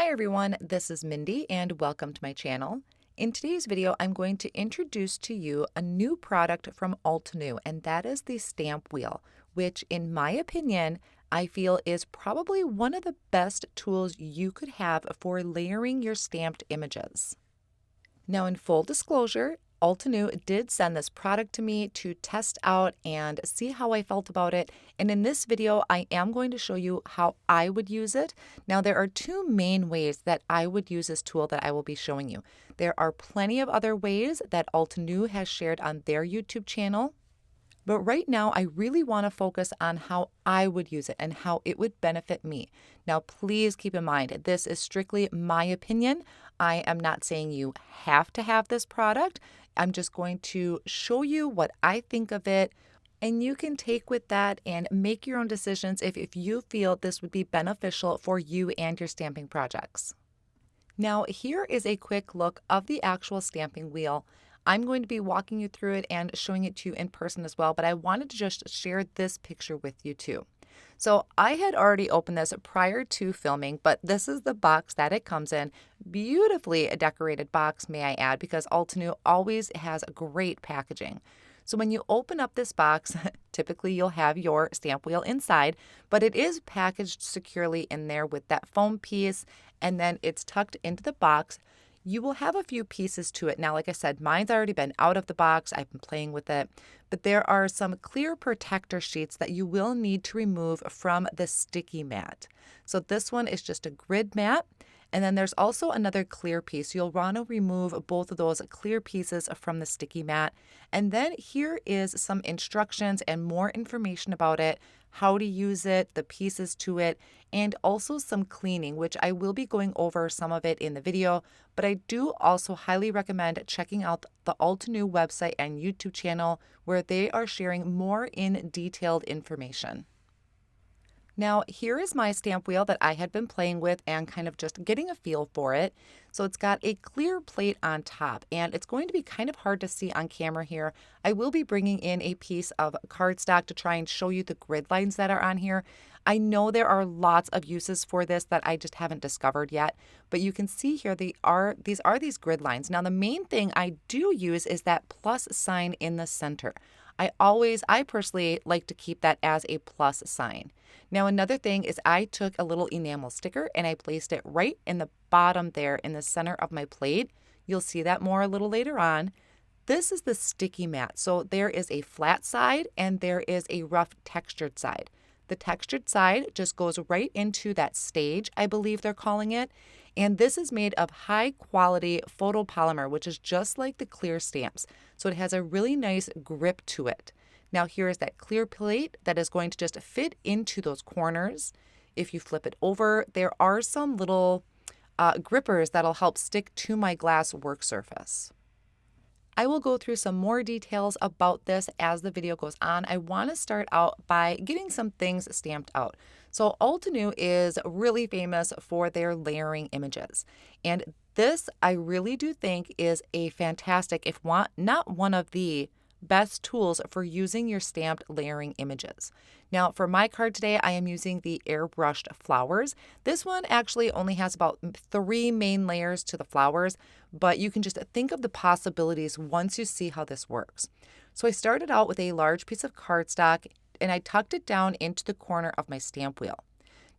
Hi everyone, this is Mindy and welcome to my channel. In today's video, I'm going to introduce to you a new product from Altenew, and that is the Stamp Wheel, which in my opinion, I feel is probably one of the best tools you could have for layering your stamped images. Now, in full disclosure, Altenew did send this product to me to test out and see how I felt about it. And in this video, I am going to show you how I would use it. Now, there are two main ways that I would use this tool that I will be showing you. There are plenty of other ways that Altenew has shared on their YouTube channel. But right now, I really want to focus on how I would use it and how it would benefit me. Now, please keep in mind, this is strictly my opinion. I am not saying you have to have this product. I'm just going to show you what I think of it, and you can take with that and make your own decisions if you feel this would be beneficial for you and your stamping projects. Now, here is a quick look of the actual stamping wheel. I'm going to be walking you through it and showing it to you in person as well, but I wanted to just share this picture with you too. So I had already opened this prior to filming, but this is the box that it comes in. Beautifully decorated box, may I add, because Altenew always has great packaging. So when you open up this box, typically you'll have your stamp wheel inside, but it is packaged securely in there with that foam piece, and then it's tucked into the box. You will have a few pieces to it. Now, like I said, mine's already been out of the box. I've been playing with it, but there are some clear protector sheets that you will need to remove from the sticky mat. So this one is just a grid mat. And then there's also another clear piece. You'll want to remove both of those clear pieces from the sticky mat. And then here is some instructions and more information about it, how to use it, the pieces to it, and also some cleaning, which I will be going over some of it in the video. But I do also highly recommend checking out the Altenew website and YouTube channel, where they are sharing more in detailed information. Now, here is my stamp wheel that I had been playing with and kind of just getting a feel for it. So it's got a clear plate on top, and it's going to be kind of hard to see on camera here. I will be bringing in a piece of cardstock to try and show you the grid lines that are on here. I know there are lots of uses for this that I just haven't discovered yet, but you can see here these are these grid lines. Now, the main thing I do use is that plus sign in the center. I personally like to keep that as a plus sign. Now, another thing is I took a little enamel sticker and I placed it right in the bottom there in the center of my plate. You'll see that more a little later on. This is the sticky mat. So there is a flat side and there is a rough textured side. The textured side just goes right into that stage, I believe they're calling it. And this is made of high quality photopolymer, which is just like the clear stamps. So it has a really nice grip to it. Now here is that clear plate that is going to just fit into those corners. If you flip it over, there are some little grippers that'll help stick to my glass work surface. I will go through some more details about this as the video goes on. I want to start out by getting some things stamped out. So Altenew is really famous for their layering images. And this I really do think is a fantastic, if not one of the best tools for using your stamped layering images. Now, for my card today, I am using the Airbrushed flowers. This one actually only has about 3 main layers to the flowers, but you can just think of the possibilities once you see how this works. So I started out with a large piece of cardstock and I tucked it down into the corner of my stamp wheel.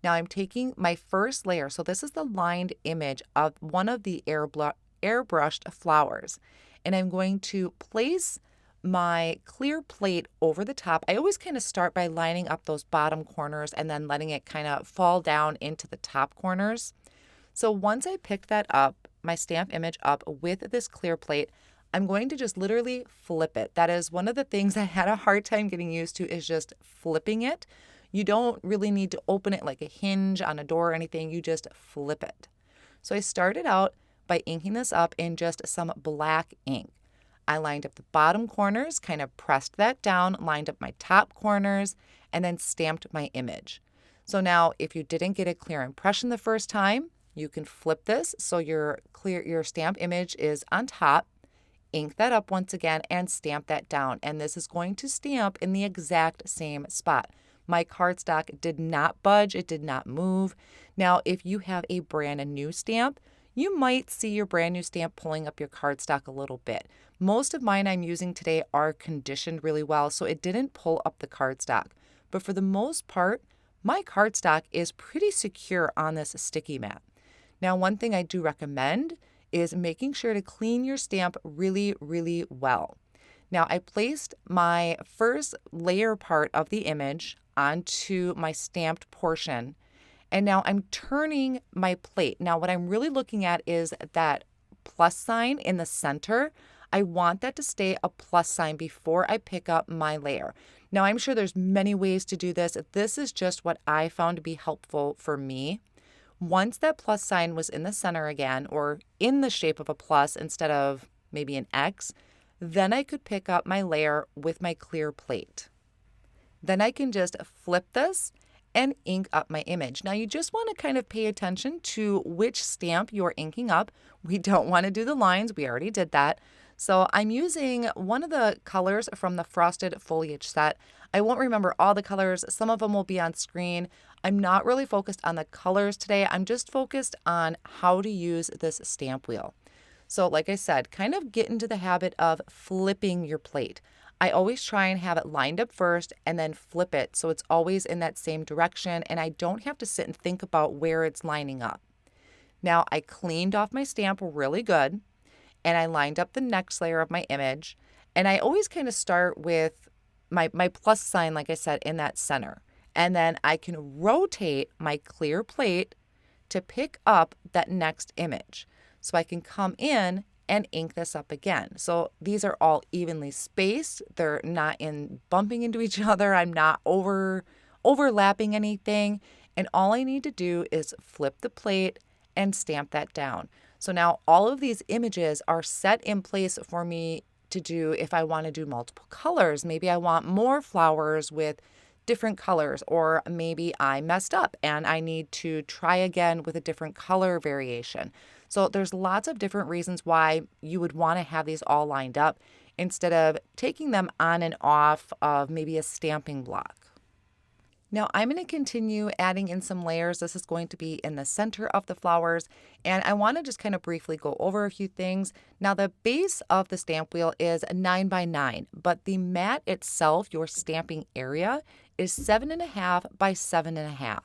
Now I'm taking my first layer, so this is the lined image of one of the airbrushed flowers, and I'm going to place my clear plate over the top. I always kind of start by lining up those bottom corners and then letting it kind of fall down into the top corners. So once I picked that up, my stamp image up with this clear plate, I'm going to just literally flip it. That is one of the things I had a hard time getting used to, is just flipping it. You don't really need to open it like a hinge on a door or anything. You just flip it. So I started out by inking this up in just some black ink. I lined up the bottom corners, kind of pressed that down, lined up my top corners, and then stamped my image. So now if you didn't get a clear impression the first time, you can flip this so your stamp image is on top, ink that up once again, and stamp that down. And this is going to stamp in the exact same spot. My cardstock did not budge, it did not move. Now, if you have a brand new stamp, you might see your brand new stamp pulling up your cardstock a little bit. Most of mine I'm using today are conditioned really well, so it didn't pull up the cardstock. But for the most part, my cardstock is pretty secure on this sticky mat. Now, one thing I do recommend is making sure to clean your stamp really, really well. Now, I placed my first layer part of the image onto my stamped portion, and now I'm turning my plate. Now, what I'm really looking at is that plus sign in the center. I want that to stay a plus sign before I pick up my layer. Now, I'm sure there's many ways to do this. This is just what I found to be helpful for me. Once that plus sign was in the center again, or in the shape of a plus instead of maybe an X, then I could pick up my layer with my clear plate. Then I can just flip this and ink up my image. Now you just want to kind of pay attention to which stamp you're inking up. We don't want to do the lines. We already did that. So I'm using one of the colors from the Frosted Foliage set. I won't remember all the colors. Some of them will be on screen. I'm not really focused on the colors today. I'm just focused on how to use this stamp wheel. So like I said, kind of get into the habit of flipping your plate. I always try and have it lined up first and then flip it so it's always in that same direction and I don't have to sit and think about where it's lining up. Now I cleaned off my stamp really good and I lined up the next layer of my image, and I always kind of start with my plus sign, like I said, in that center. And then I can rotate my clear plate to pick up that next image. So I can come in and ink this up again. So these are all evenly spaced. They're not bumping into each other. I'm not overlapping anything. And all I need to do is flip the plate and stamp that down. So now all of these images are set in place for me to do if I want to do multiple colors. Maybe I want more flowers with different colors, or maybe I messed up and I need to try again with a different color variation. So there's lots of different reasons why you would want to have these all lined up instead of taking them on and off of maybe a stamping block. Now I'm going to continue adding in some layers. This is going to be in the center of the flowers, and I want to just kind of briefly go over a few things. Now the base of the stamp wheel is 9 by 9, but the mat itself, your stamping area, is 7.5 by 7.5.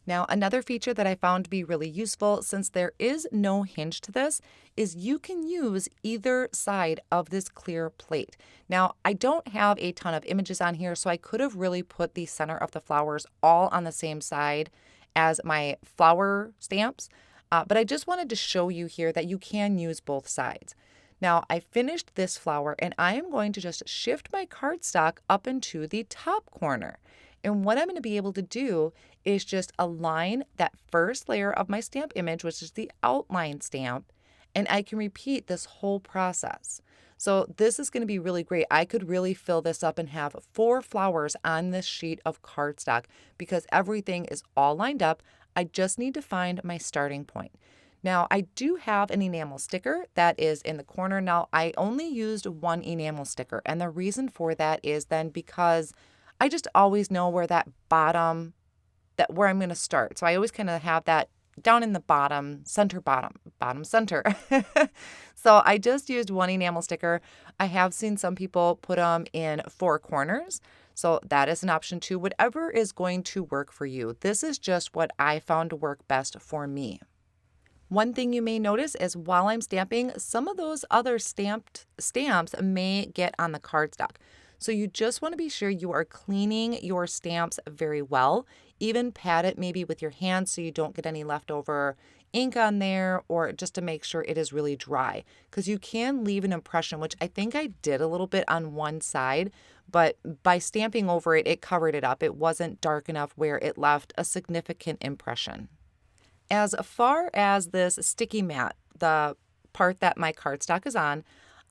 Now, another feature that I found to be really useful, since there is no hinge to this, is you can use either side of this clear plate. Now, I don't have a ton of images on here, so I could have really put the center of the flowers all on the same side as my flower stamps, but I just wanted to show you here that you can use both sides. Now, I finished this flower, and I am going to just shift my cardstock up into the top corner. And what I'm going to be able to do is just align that first layer of my stamp image, which is the outline stamp, and I can repeat this whole process. So this is going to be really great. I could really fill this up and have 4 flowers on this sheet of cardstock because everything is all lined up. I just need to find my starting point. Now, I do have an enamel sticker that is in the corner. Now, I only used one enamel sticker, and the reason for that is then because I just always know where that bottom, where I'm going to start. So I always kind of have that down in the bottom center. So I just used one enamel sticker. I have seen some people put them in 4 corners. So that is an option too, whatever is going to work for you. This is just what I found to work best for me. One thing you may notice is while I'm stamping, some of those other stamps may get on the cardstock. So you just want to be sure you are cleaning your stamps very well. Even pat it maybe with your hands so you don't get any leftover ink on there, or just to make sure it is really dry, because you can leave an impression, which I think I did a little bit on one side, but by stamping over it, it covered it up. It wasn't dark enough where it left a significant impression. As far as this sticky mat, the part that my cardstock is on,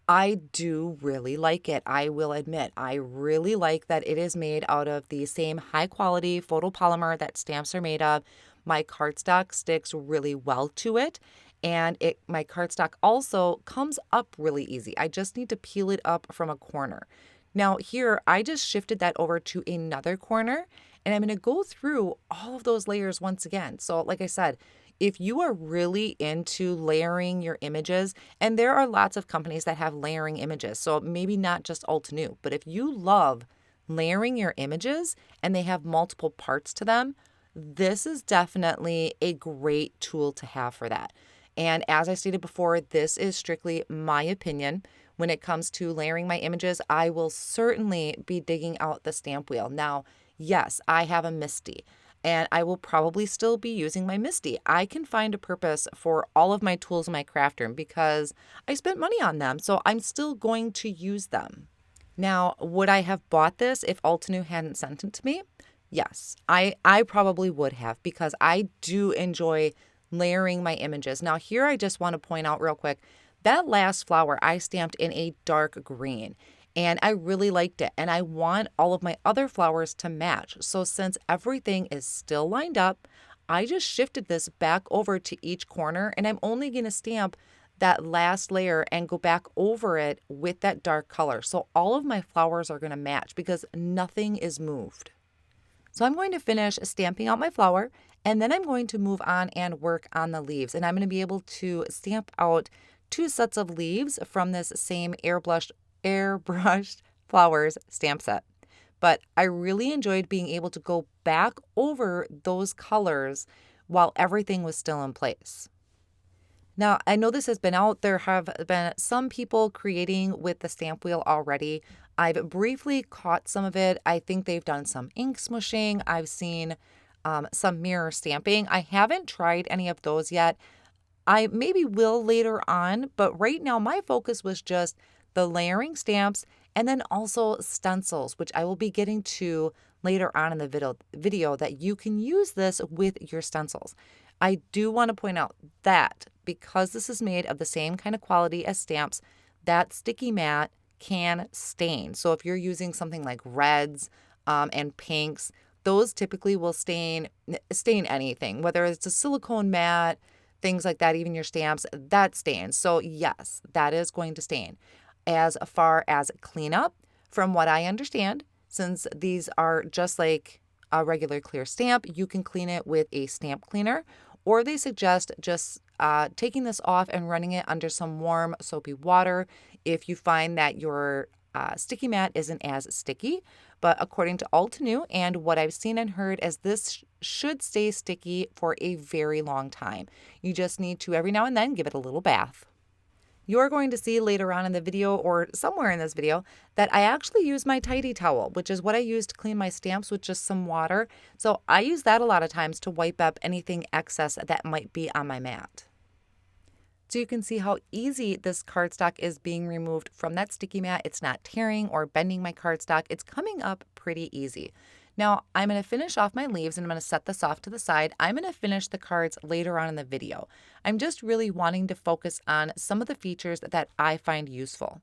I do really like it. I will admit, I really like that it is made out of the same high quality photopolymer that stamps are made of. My cardstock sticks really well to it, and my cardstock also comes up really easy. I just need to peel it up from a corner. Now here, I just shifted that over to another corner, And I'm going to go through all of those layers once again. So like I said, if you are really into layering your images, and there are lots of companies that have layering images, so maybe not just Altenew, but if you love layering your images and they have multiple parts to them, this is definitely a great tool to have for that. And as I stated before, this is strictly my opinion. When it comes to layering my images, I will certainly be digging out the stamp wheel. Now, yes, I have a Mindy, and I will probably still be using my Mindy. I can find a purpose for all of my tools in my craft room because I spent money on them, so I'm still going to use them. Now, would I have bought this if Altenew hadn't sent it to me? Yes, I probably would have because I do enjoy layering my images. Now, here I just want to point out real quick, that last flower I stamped in a dark green, and I really liked it, and I want all of my other flowers to match. So since everything is still lined up, I just shifted this back over to each corner, and I'm only going to stamp that last layer and go back over it with that dark color. So all of my flowers are going to match because nothing is moved. So I'm going to finish stamping out my flower, and then I'm going to move on and work on the leaves. And I'm going to be able to stamp out 2 sets of leaves from this same airbrushed flowers stamp set. But I really enjoyed being able to go back over those colors while everything was still in place. Now, I know this has been out. There have been some people creating with the stamp wheel already. I've briefly caught some of it. I think they've done some ink smushing. I've seen some mirror stamping. I haven't tried any of those yet. I maybe will later on, but right now my focus was just the layering stamps and then also stencils, which I will be getting to later on in the video that you can use this with your stencils. I do want to point out that because this is made of the same kind of quality as stamps, that sticky mat can stain. So if you're using something like reds and pinks, those typically will stain anything, whether it's a silicone mat, things like that, even your stamps, that stains. So yes, that is going to stain. As far as cleanup, from what I understand, since these are just like a regular clear stamp, you can clean it with a stamp cleaner, or they suggest just taking this off and running it under some warm soapy water if you find that your sticky mat isn't as sticky. But according to Altenew and what I've seen and heard, as this should stay sticky for a very long time. You just need to every now and then give it a little bath. You're going to see later on in the video or somewhere in this video that I actually use my tidy towel, which is what I use to clean my stamps with just some water. So I use that a lot of times to wipe up anything excess that might be on my mat. So you can see how easy this cardstock is being removed from that sticky mat. It's not tearing or bending my cardstock. It's coming up pretty easy. Now I'm going to finish off my leaves and I'm going to set this off to the side. I'm going to finish the cards later on in the video. I'm just really wanting to focus on some of the features that I find useful.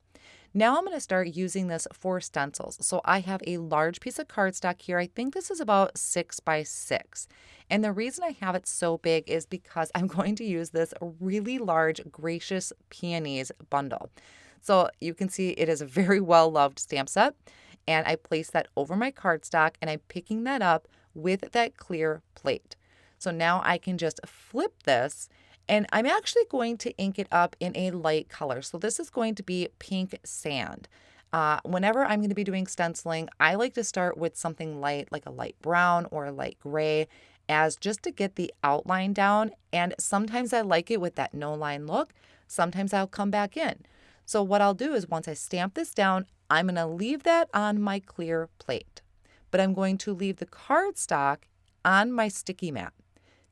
Now I'm going to start using this for stencils. So I have a large piece of cardstock here. I think this is about 6 by 6. And the reason I have it so big is because I'm going to use this really large Gracious Peonies bundle. So you can see it is a very well loved stamp set. And I place that over my cardstock and I'm picking that up with that clear plate. So now I can just flip this and I'm actually going to ink it up in a light color. So this is going to be pink sand. Whenever I'm going to be doing stenciling, I like to start with something light, like a light brown or a light gray, as just to get the outline down. And sometimes I like it with that no line look. Sometimes I'll come back in. So what I'll do is once I stamp this down, I'm going to leave that on my clear plate, but I'm going to leave the cardstock on my sticky mat.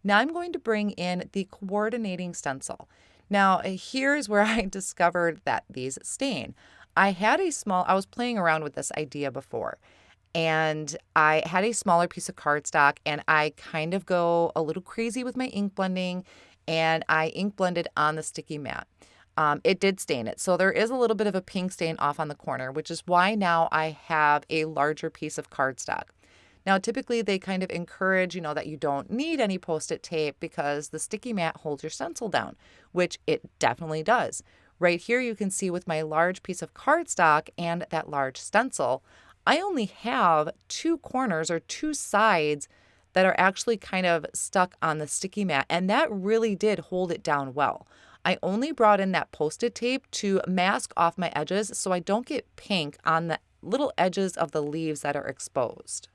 Now I'm going to bring in the coordinating stencil. Now here's where I discovered that these stain. I was playing around with this idea before, and I had a smaller piece of cardstock and I kind of go a little crazy with my ink blending, and I ink blended on the sticky mat. It did stain it. So there is a little bit of a pink stain off on the corner, which is why now I have a larger piece of cardstock. Now, typically they kind of encourage, that you don't need any Post-it tape because the sticky mat holds your stencil down, which it definitely does. Right here, you can see with my large piece of cardstock and that large stencil, I only have two corners or two sides that are actually kind of stuck on the sticky mat, and that really did hold it down well. I only brought in that Post-it tape to mask off my edges so I don't get pink on the little edges of the leaves that are exposed.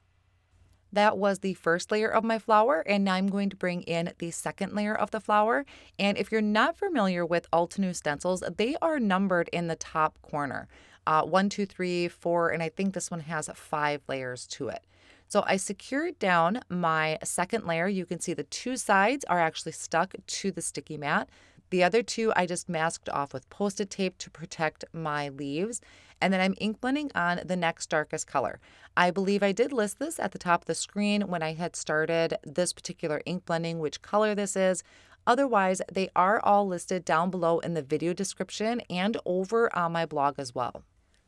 That was the first layer of my flower, and now I'm going to bring in the second layer of the flower. And if you're not familiar with Altenew stencils, they are numbered in the top corner. 1, 2, 3, 4, and I think this one has 5 layers to it. So I secured down my second layer. You can see the two sides are actually stuck to the sticky mat. The other two I just masked off with Post-it tape to protect my leaves. And then I'm ink blending on the next darkest color. I believe I did list this at the top of the screen when I had started this particular ink blending, which color this is. Otherwise, they are all listed down below in the video description and over on my blog as well.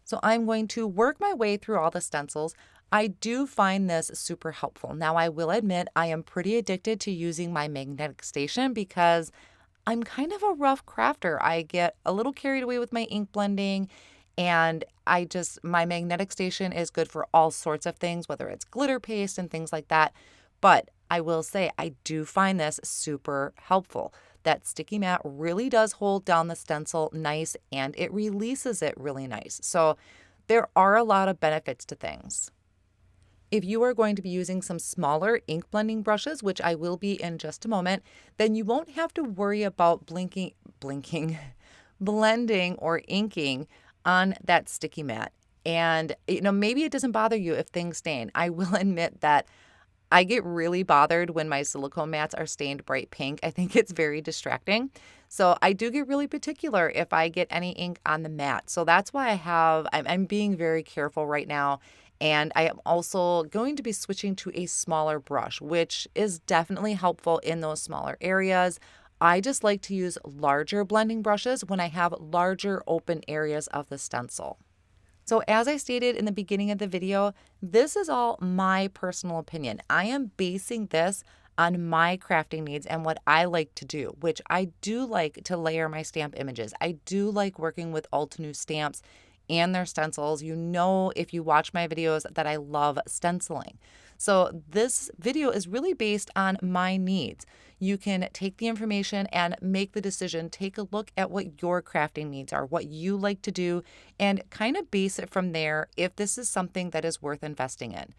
So I'm going to work my way through all the stencils. I do find this super helpful. Now, I will admit I am pretty addicted to using my magnetic station because I'm kind of a rough crafter. I get a little carried away with my ink blending, and my magnetic station is good for all sorts of things, whether it's glitter paste and things like that. But I will say I do find this super helpful. That sticky mat really does hold down the stencil nice, and it releases it really nice. So there are a lot of benefits to things. If you are going to be using some smaller ink blending brushes, which I will be in just a moment, then you won't have to worry about blending or inking on that sticky mat. And, maybe it doesn't bother you if things stain. I will admit that I get really bothered when my silicone mats are stained bright pink. I think it's very distracting. So I do get really particular if I get any ink on the mat. So that's why I'm being very careful right now. And I am also going to be switching to a smaller brush, which is definitely helpful in those smaller areas. I just like to use larger blending brushes when I have larger open areas of the stencil. So as I stated in the beginning of the video, this is all my personal opinion. I am basing this on my crafting needs and what I like to do, which I do like to layer my stamp images. I do like working with Altenew stamps and their stencils. If you watch my videos, that I love stenciling. So this video is really based on my needs. You can take the information and make the decision. Take a look at what your crafting needs are, what you like to do, and kind of base it from there if this is something that is worth investing in.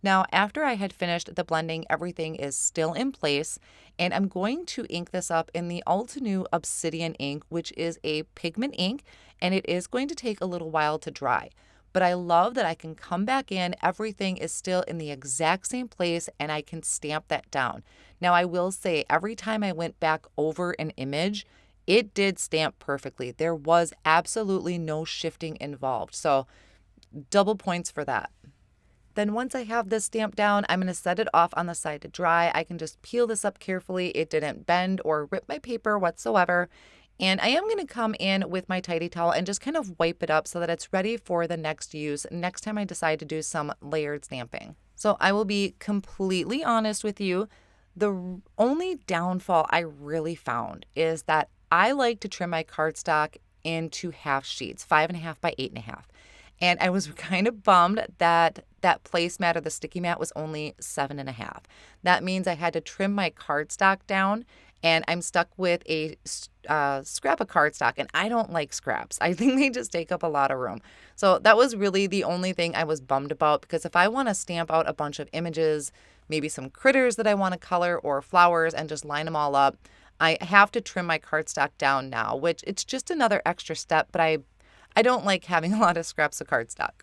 Now, after I had finished the blending, everything is still in place, and I'm going to ink this up in the Altenew Obsidian ink, which is a pigment ink, and it is going to take a little while to dry. But I love that I can come back in, everything is still in the exact same place, and I can stamp that down. Now, I will say every time I went back over an image, it did stamp perfectly. There was absolutely no shifting involved. So double points for that. Then once I have this stamped down, I'm going to set it off on the side to dry. I can just peel this up carefully. It didn't bend or rip my paper whatsoever. And I am going to come in with my tidy towel and just kind of wipe it up so that it's ready for the next use next time I decide to do some layered stamping. So I will be completely honest with you. The only downfall I really found is that I like to trim my cardstock into half sheets, 5.5 by 8.5. And I was kind of bummed that that placemat or the sticky mat was only 7.5. That means I had to trim my cardstock down, and I'm stuck with a scrap of cardstock, and I don't like scraps. I think they just take up a lot of room. So that was really the only thing I was bummed about, because if I want to stamp out a bunch of images, maybe some critters that I want to color or flowers and just line them all up, I have to trim my cardstock down now, which it's just another extra step, but I don't like having a lot of scraps of cardstock.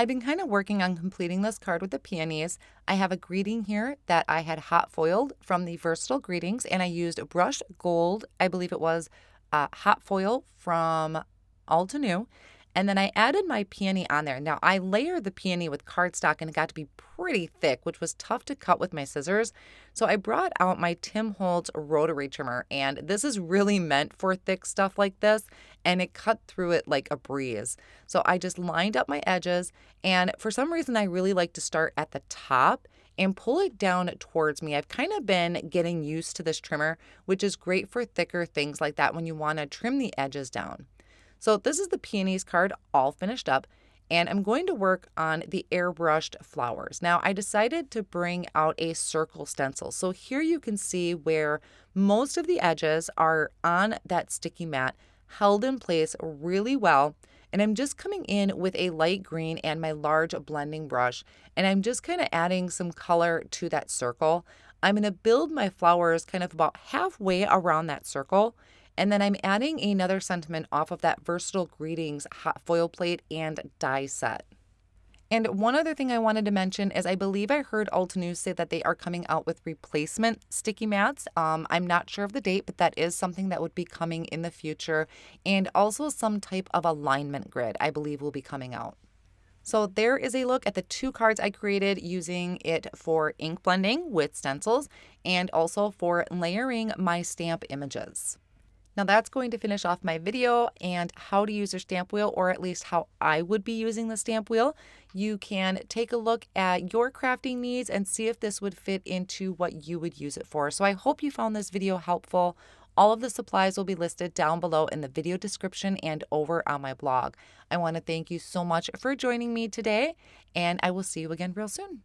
I've been kind of working on completing this card with the Peonies. I have a greeting here that I had hot foiled from the Versatile Greetings, and I used brushed gold, I believe it was hot foil from Altenew. And then I added my peony on there. Now, I layered the peony with cardstock, and it got to be pretty thick, which was tough to cut with my scissors. So I brought out my Tim Holtz rotary trimmer, and this is really meant for thick stuff like this, and it cut through it like a breeze. So I just lined up my edges, and for some reason, I really like to start at the top and pull it down towards me. I've kind of been getting used to this trimmer, which is great for thicker things like that when you want to trim the edges down. So this is the Peonies card all finished up. and I'm going to work on the airbrushed flowers. Now, I decided to bring out a circle stencil. So here you can see where most of the edges are on that sticky mat, held in place really well. And I'm just coming in with a light green and my large blending brush, and I'm just kind of adding some color to that circle. I'm going to build my flowers kind of about halfway around that circle, and then I'm adding another sentiment off of that Versatile Greetings hot foil plate and die set. And one other thing I wanted to mention is I believe I heard Altenew say that they are coming out with replacement sticky mats. I'm not sure of the date, but that is something that would be coming in the future. And also some type of alignment grid I believe will be coming out. So there is a look at the 2 cards I created using it for ink blending with stencils and also for layering my stamp images. Now that's going to finish off my video and how to use your stamp wheel, or at least how I would be using the stamp wheel. You can take a look at your crafting needs and see if this would fit into what you would use it for. So I hope you found this video helpful. All of the supplies will be listed down below in the video description and over on my blog. I want to thank you so much for joining me today, and I will see you again real soon.